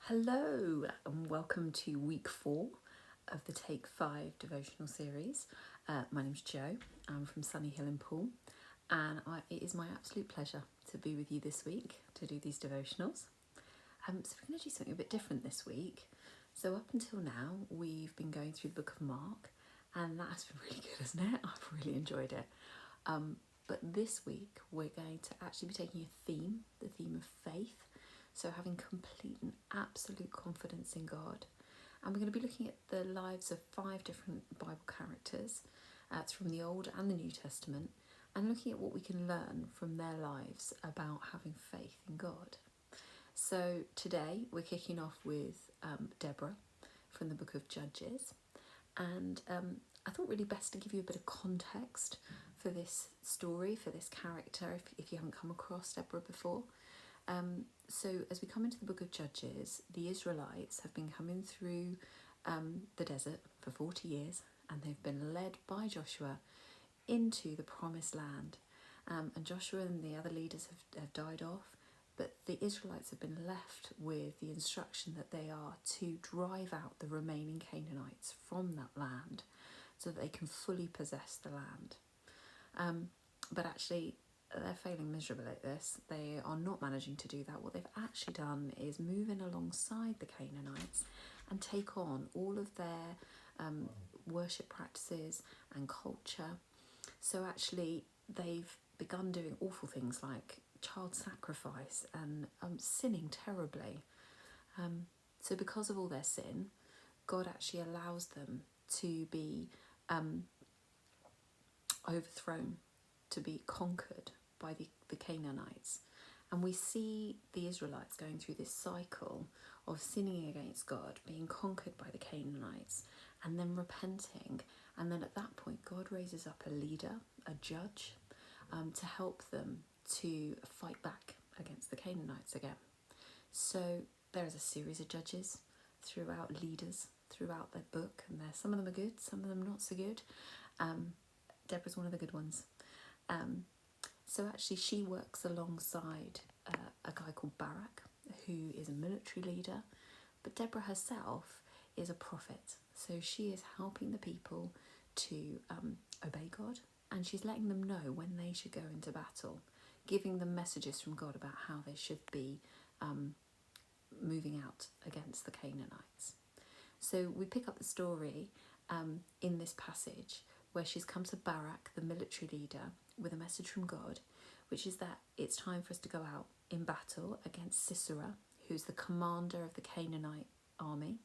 Hello and welcome to week 4 of the Take 5 devotional series. My name's Jo, I'm from Sunny Hill in Poole, and it is my absolute pleasure to be with you this week to do these devotionals. So we're going to do something a bit different this week. So up until now we've been going through the book of Mark, and that's been really good, isn't it? I've really enjoyed it. But this week we're going to actually be taking a theme, the theme of faith. So having complete and absolute confidence in God. And we're going to be looking at the lives of 5 different Bible characters. It's from the Old and the New Testament, and looking at what we can learn from their lives about having faith in God. So today we're kicking off with Deborah from the book of Judges. And I thought really best to give you a bit of context for this story, for this character, if you haven't come across Deborah before. So as we come into the book of Judges, the Israelites have been coming through the desert for 40 years, and they've been led by Joshua into the promised land. And Joshua and the other leaders have died off, but the Israelites have been left with the instruction that they are to drive out the remaining Canaanites from that land so that they can fully possess the land. But actually, they're failing miserably at this. They are not managing to do that. What they've actually done is move in alongside the Canaanites and take on all of their worship practices and culture. So actually they've begun doing awful things like child sacrifice and sinning terribly. So because of all their sin, God actually allows them to be overthrown, to be conquered by the Canaanites. And we see the Israelites going through this cycle of sinning against God, being conquered by the Canaanites, and then repenting. And then at that point, God raises up a leader, a judge, to help them to fight back against the Canaanites again. So there is a series of judges throughout, leaders throughout their book, and some of them are good, some of them not so good. Deborah's one of the good ones. So actually she works alongside a guy called Barak, who is a military leader, but Deborah herself is a prophet. So she is helping the people to obey God, and she's letting them know when they should go into battle, giving them messages from God about how they should be moving out against the Canaanites. So we pick up the story in this passage where she's come to Barak, the military leader, with a message from God, which is that it's time for us to go out in battle against Sisera, who's the commander of the Canaanite army.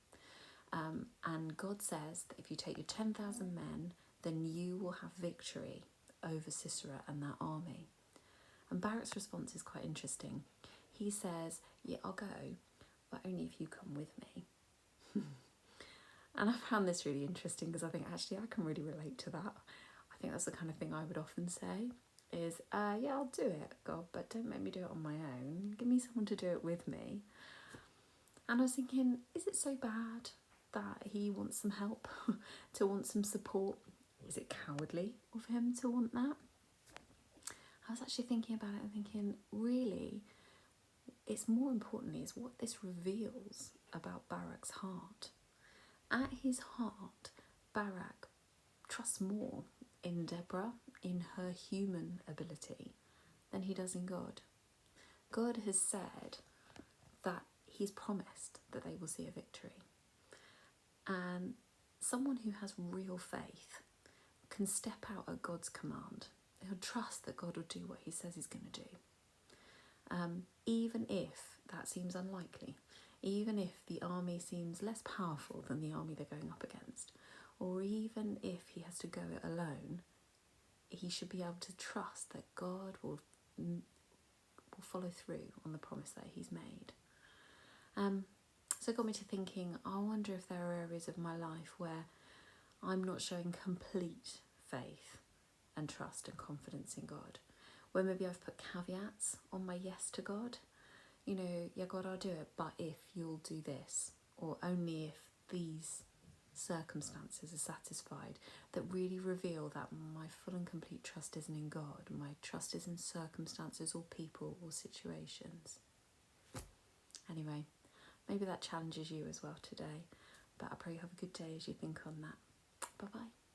And God says that if you take your 10,000 men, then you will have victory over Sisera and that army. And Barak's response is quite interesting. He says, yeah, I'll go, but only if you come with me. And I found this really interesting because I think actually I can really relate to that. I think that's the kind of thing I would often say is, yeah, I'll do it, God, but don't make me do it on my own. Give me someone to do it with me. And I was thinking, is it so bad that he wants some help, to want some support? Is it cowardly of him to want that? I was actually thinking about it and thinking, really, it's more importantly is what this reveals about Barak's heart. At his heart, Barak trusts more in Deborah, in her human ability, than he does in God. God has said that he's promised that they will see a victory. And someone who has real faith can step out at God's command. He'll trust that God will do what he says he's going to do. Even if that seems unlikely, even if the army seems less powerful than the army they're going up against, or even if he has to go it alone, he should be able to trust that God will follow through on the promise that he's made. So it got me to thinking, I wonder if there are areas of my life where I'm not showing complete faith and trust and confidence in God, where maybe I've put caveats on my yes to God. You know, yeah, God, I'll do it, but if you'll do this, or only if these circumstances are satisfied, that really reveal that my full and complete trust isn't in God. My trust is in circumstances or people or situations. Anyway, maybe that challenges you as well today. But I pray you have a good day as you think on that. Bye bye.